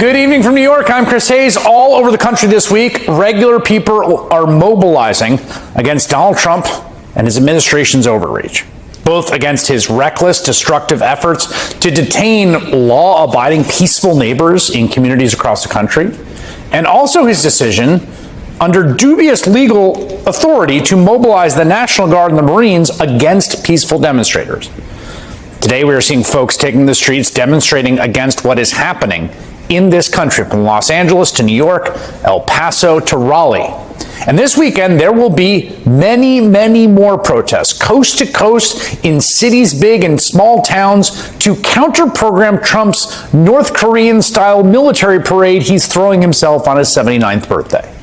Good evening from New York. I'm Chris Hayes. All over the country this week, regular people are mobilizing against Donald Trump and his administration's overreach, both against his reckless, destructive efforts to detain law-abiding, peaceful neighbors in communities across the country, and also his decision, under dubious legal authority, to mobilize the National Guard and the Marines against peaceful demonstrators. Today, we are seeing folks taking the streets demonstrating against what is happening in this country, from Los Angeles to New York, El Paso to Raleigh. And this weekend, there will be many, many more protests, coast to coast, in cities big and small towns, to counter-program Trump's North Korean-style military parade he's throwing himself on his 79th birthday.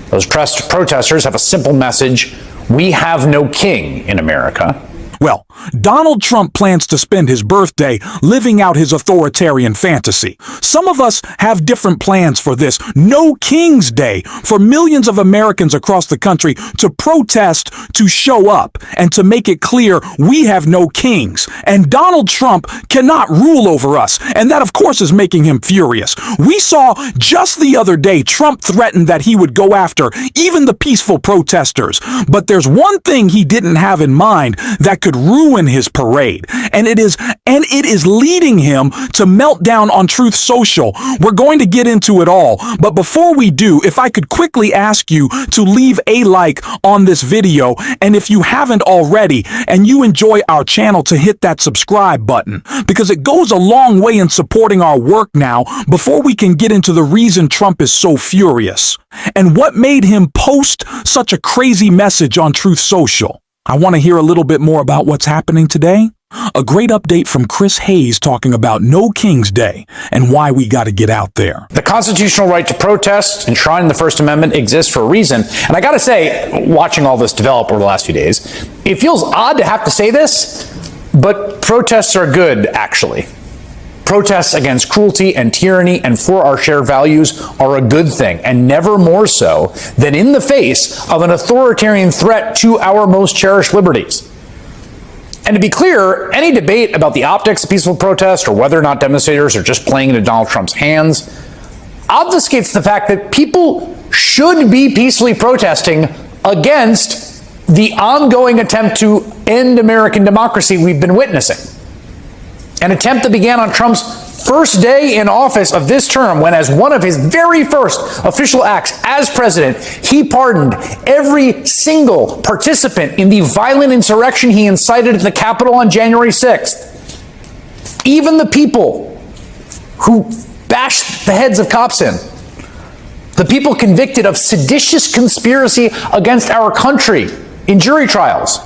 Those protesters have a simple message: we have no king in America. Well, Donald Trump plans to spend his birthday living out his authoritarian fantasy. Some of us have different plans for this No King's Day for millions of Americans across the country to protest, to show up, and to make it clear we have no kings. And Donald Trump cannot rule over us. And that, of course, is making him furious. We saw just the other day Trump threatened that he would go after even the peaceful protesters. But there's one thing he didn't have in mind that could ruin his parade, and it is leading him to melt down on Truth Social. We're going to get into it all, but before we do, if I could quickly ask you to leave a like on this video, and if you haven't already and you enjoy our channel, to hit that subscribe button, because it goes a long way in supporting our work now, before we can get into the reason Trump is so furious and what made him post such a crazy message on Truth Social. I want to hear a little bit more about what's happening today. A great update from Chris Hayes talking about No King's Day and why we got to get out there. The constitutional right to protest, enshrined in the First Amendment, exists for a reason. And I got to say, watching all this develop over the last few days, it feels odd to have to say this, but protests are good, actually. Protests against cruelty and tyranny and for our shared values are a good thing, and never more so than in the face of an authoritarian threat to our most cherished liberties. And to be clear, any debate about the optics of peaceful protest or whether or not demonstrators are just playing into Donald Trump's hands obfuscates the fact that people should be peacefully protesting against the ongoing attempt to end American democracy we've been witnessing. An attempt that began on Trump's first day in office of this term, when, as one of his very first official acts as president, he pardoned every single participant in the violent insurrection he incited at the Capitol on January 6th. Even the people who bashed the heads of cops in. The people convicted of seditious conspiracy against our country in jury trials.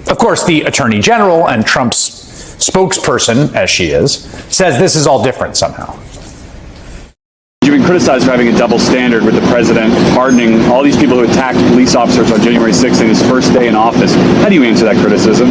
Of course, the Attorney General and Trump's spokesperson, as she is, says this is all different somehow. You've been criticized for having a double standard with the president pardoning all these people who attacked police officers on January 6th in his first day in office. How do you answer that criticism?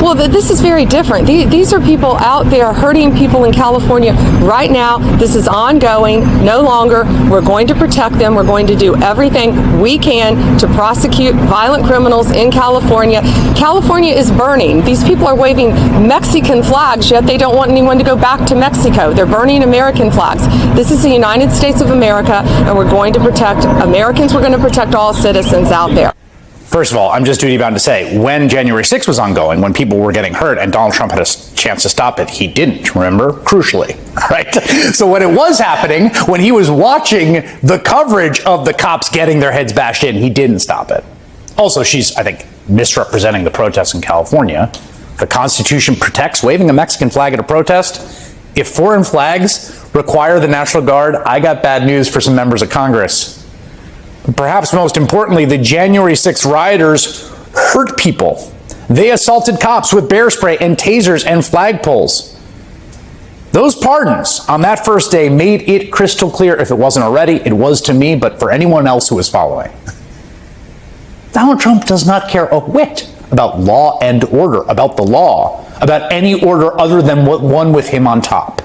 Well, this is very different. These are people out there hurting people in California right now. This is ongoing, no longer. We're going to protect them. We're going to do everything we can to prosecute violent criminals in California. California is burning. These people are waving Mexican flags, yet they don't want anyone to go back to Mexico. They're burning American flags. This is the United States of America, and we're going to protect Americans. We're going to protect all citizens out there. First of all, I'm just duty-bound to say, when January 6th was ongoing, when people were getting hurt and Donald Trump had a chance to stop it, he didn't, remember? Crucially, right? So when it was happening, when he was watching the coverage of the cops getting their heads bashed in, he didn't stop it. Also, she's, I think, misrepresenting the protests in California. The Constitution protects waving a Mexican flag at a protest. If foreign flags require the National Guard, I got bad news for some members of Congress. Perhaps most importantly, the January 6th rioters hurt people. They assaulted cops with bear spray and tasers and flagpoles. Those pardons on that first day made it crystal clear, if it wasn't already, it was to me, but for anyone else who was following. Donald Trump does not care a whit about law and order, about the law, about any order other than one with him on top.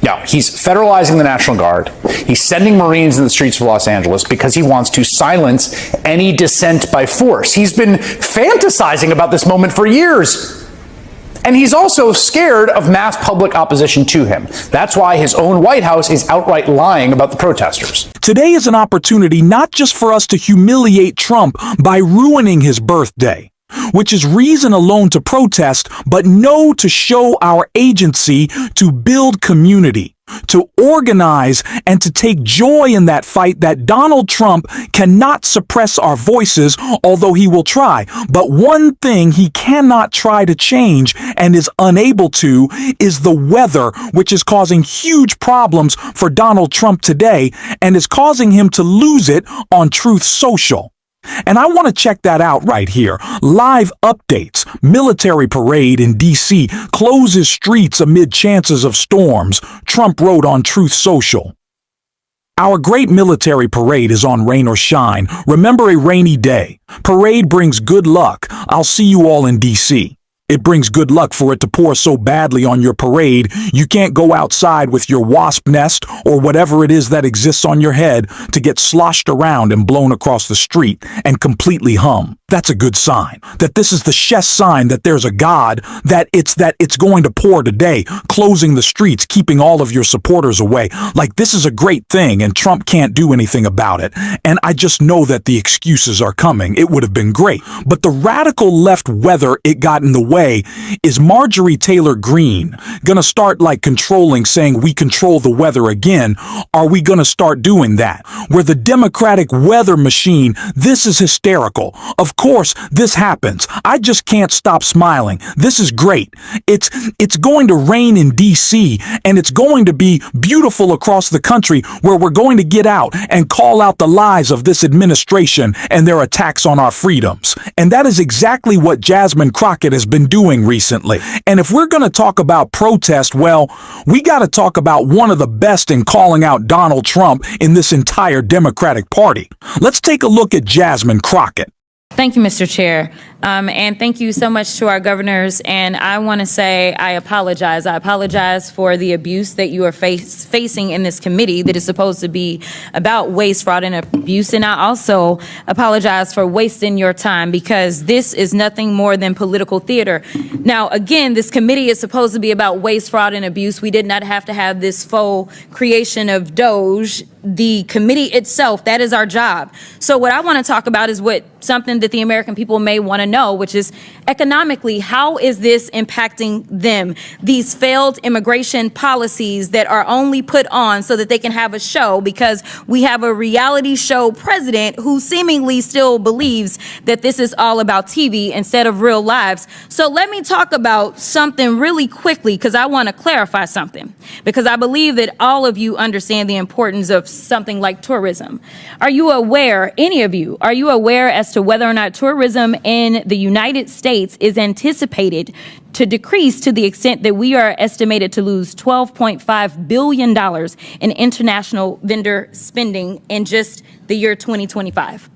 Yeah, he's federalizing the National Guard. He's sending Marines in the streets of Los Angeles because he wants to silence any dissent by force. He's been fantasizing about this moment for years. And he's also scared of mass public opposition to him. That's why his own White House is outright lying about the protesters. Today is an opportunity not just for us to humiliate Trump by ruining his birthday, which is reason alone to protest, but no, to show our agency to build community, to organize, and to take joy in that fight that Donald Trump cannot suppress our voices, although he will try. But one thing he cannot try to change and is unable to is the weather, which is causing huge problems for Donald Trump today and is causing him to lose it on Truth Social. And I want to check that out right here. Live updates. Military parade in D.C. closes streets amid chances of storms, Trump wrote on Truth Social. Our great military parade is on rain or shine. Remember a rainy day. Parade brings good luck. I'll see you all in D.C. It brings good luck for it to pour so badly on your parade, you can't go outside with your wasp nest or whatever it is that exists on your head to get sloshed around and blown across the street and completely hum. That's a good sign. That this is the chess sign that there's a God, that it's going to pour today, closing the streets, keeping all of your supporters away. Like, this is a great thing and Trump can't do anything about it. And I just know that the excuses are coming. It would have been great. But the radical left weather it got in the way. Is Marjorie Taylor Greene gonna start controlling, saying we control the weather again? Are we gonna start doing that? We're the Democratic weather machine. This is hysterical. Of course, this happens. I just can't stop smiling. This is great. It's going to rain in D.C. and it's going to be beautiful across the country, where we're going to get out and call out the lies of this administration and their attacks on our freedoms. And that is exactly what Jasmine Crockett has been doing recently. And if we're going to talk about protest, well, we got to talk about one of the best in calling out Donald Trump in this entire Democratic Party. Let's take a look at Jasmine Crockett. Thank you, Mr. Chair. And thank you so much to our governors. And I want to say I apologize. I apologize for the abuse that you are facing in this committee that is supposed to be about waste, fraud, and abuse. And I also apologize for wasting your time, because this is nothing more than political theater. Now, again, this committee is supposed to be about waste, fraud, and abuse. We did not have to have this faux creation of Doge. The committee itself, that is our job. So what I want to talk about is something that the American people may want to know, which is economically, how is this impacting them? These failed immigration policies that are only put on so that they can have a show, because we have a reality show president who seemingly still believes that this is all about TV instead of real lives. So let me talk about something really quickly, because I want to clarify something, because I believe that all of you understand the importance of something like tourism. Are you aware, any of you, are you aware as to whether or not tourism in the United States is anticipated to decrease to the extent that we are estimated to lose $12.5 billion in international vendor spending in just the year 2025?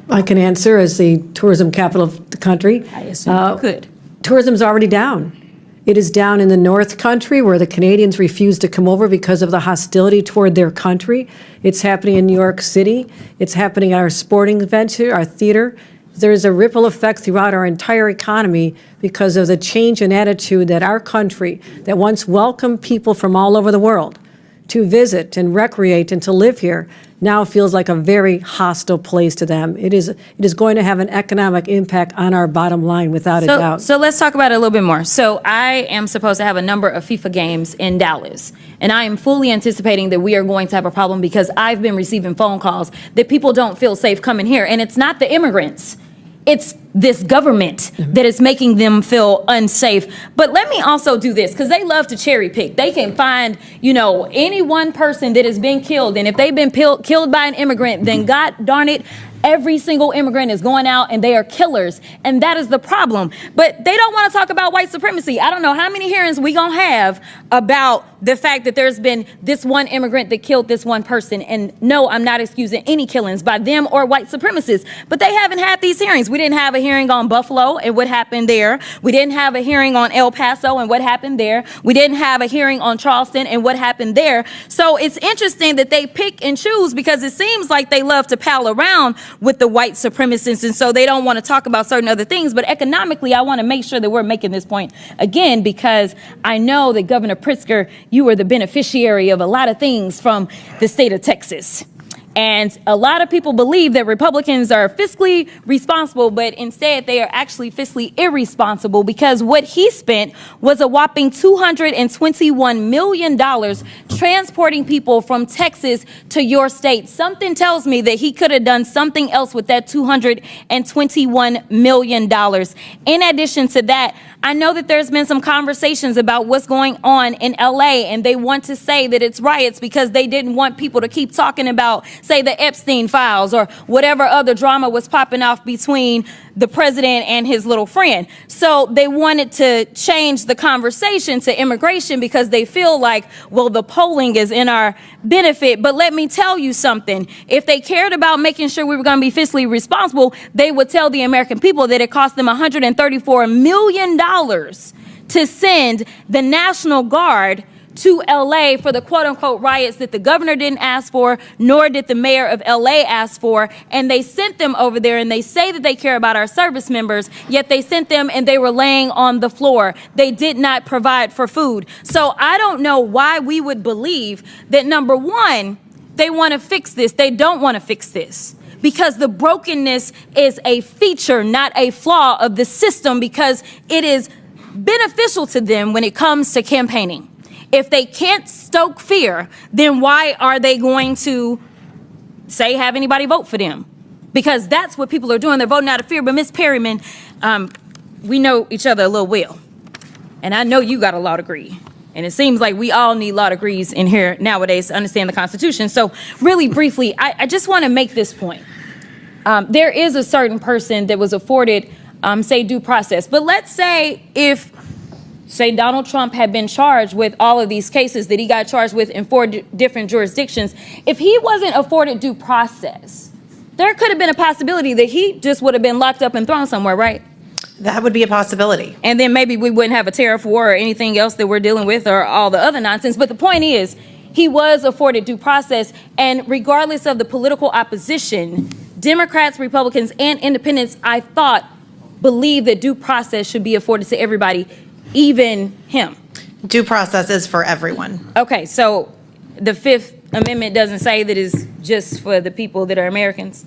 I can answer as the tourism capital of the country. I assume you could. Tourism's already down. It is down in the North Country, where the Canadians refuse to come over because of the hostility toward their country. It's happening in New York City. It's happening at our sporting events here, our theater. There's a ripple effect throughout our entire economy because of the change in attitude that our country, that once welcomed people from all over the world to visit and recreate and to live here, now feels like a very hostile place to them. It is going to have an economic impact on our bottom line, without a doubt. So let's talk about it a little bit more. So I am supposed to have a number of FIFA games in Dallas, and I am fully anticipating that we are going to have a problem, because I've been receiving phone calls that people don't feel safe coming here. And it's not the immigrants. It's this government that is making them feel unsafe. But let me also do this, because they love to cherry pick. They can find, any one person that has been killed. And if they've been killed by an immigrant, then God darn it, every single immigrant is going out and they are killers. And that is the problem. But they don't want to talk about white supremacy. I don't know how many hearings we going to have about the fact that there's been this one immigrant that killed this one person. And no, I'm not excusing any killings by them or white supremacists. But they haven't had these hearings. We didn't have a hearing on Buffalo and what happened there. We didn't have a hearing on El Paso and what happened there. We didn't have a hearing on Charleston and what happened there. So it's interesting that they pick and choose, because it seems like they love to pal around with the white supremacists, and so they don't want to talk about certain other things. But economically, I want to make sure that we're making this point again, because I know that Governor Pritzker, you were the beneficiary of a lot of things from the state of Texas. And a lot of people believe that Republicans are fiscally responsible, but instead they are actually fiscally irresponsible, because what he spent was a whopping $221 million transporting people from Texas to your state. Something tells me that he could have done something else with that $221 million. In addition to that, I know that there's been some conversations about what's going on in LA, and they want to say that it's riots because they didn't want people to keep talking about, say, the Epstein files or whatever other drama was popping off between the president and his little friend. So they wanted to change the conversation to immigration because they feel like, well, the polling is in our benefit. But let me tell you something. If they cared about making sure we were going to be fiscally responsible, they would tell the American people that it cost them $134 million to send the National Guard to LA for the quote unquote riots that the governor didn't ask for, nor did the mayor of LA ask for. And they sent them over there, and they say that they care about our service members, yet they sent them and they were laying on the floor. They did not provide for food. So I don't know why we would believe that, number one, they want to fix this. They don't want to fix this, because the brokenness is a feature, not a flaw of the system, because it is beneficial to them when it comes to campaigning. If they can't stoke fear, then why are they going to say have anybody vote for them? Because that's what people are doing. They're voting out of fear. But Ms. Perryman, we know each other a little well, and I know you got a law degree. And it seems like we all need law degrees in here nowadays to understand the Constitution. So really briefly, I just want to make this point. There is a certain person that was afforded, say, due process. But let's say if, say, Donald Trump had been charged with all of these cases that he got charged with in 4 different jurisdictions, if he wasn't afforded due process, there could have been a possibility that he just would have been locked up and thrown somewhere, right? That would be a possibility. And then maybe we wouldn't have a tariff war or anything else that we're dealing with or all the other nonsense. But the point is, he was afforded due process. And regardless of the political opposition, Democrats, Republicans, and independents, I thought, believe that due process should be afforded to everybody, even him. Due process is for everyone. Okay, so the Fifth Amendment doesn't say that it's just for the people that are Americans?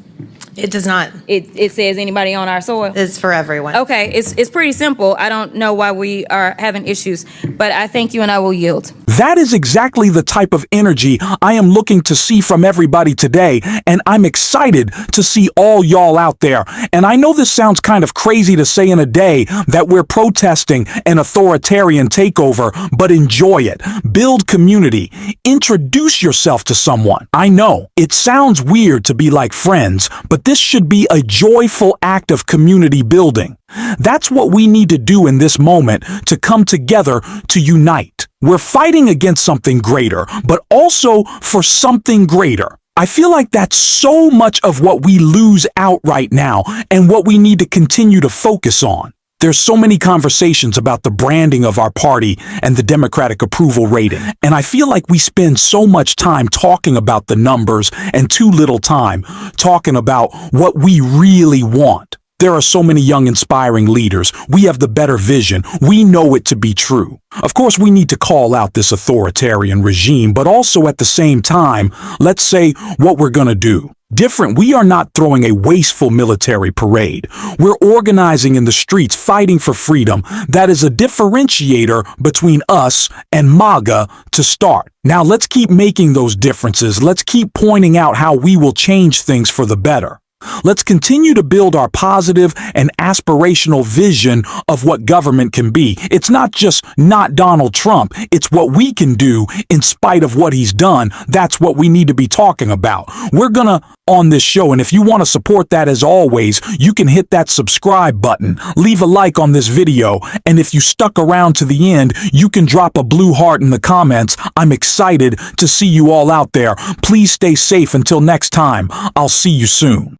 It does not. It says anybody on our soil? It's for everyone. Okay, it's pretty simple. I don't know why we are having issues, but I thank you and I will yield. That is exactly the type of energy I am looking to see from everybody today, and I'm excited to see all y'all out there. And I know this sounds kind of crazy to say in a day that we're protesting an authoritarian takeover, but enjoy it. Build community. Introduce yourself to someone. I know it sounds weird to be like friends, but this should be a joyful act of community building. That's what we need to do in this moment, to come together, to unite. We're fighting against something greater, but also for something greater. I feel like that's so much of what we lose out right now and what we need to continue to focus on. There's so many conversations about the branding of our party and the Democratic approval rating, and I feel like we spend so much time talking about the numbers and too little time talking about what we really want. There are so many young, inspiring leaders. We have the better vision. We know it to be true. Of course, we need to call out this authoritarian regime, but also at the same time, let's say what we're going to do. Different. We are not throwing a wasteful military parade. We're organizing in the streets, fighting for freedom. That is a differentiator between us and MAGA to start. Now let's keep making those differences. Let's keep pointing out how we will change things for the better. Let's continue to build our positive and aspirational vision of what government can be. It's not just not Donald Trump. It's what we can do in spite of what he's done. That's what we need to be talking about. We're gonna on this show, and if you want to support that, as always, you can hit that subscribe button, leave a like on this video, and if you stuck around to the end, you can drop a blue heart in the comments. I'm excited to see you all out there. Please stay safe until next time. I'll see you soon.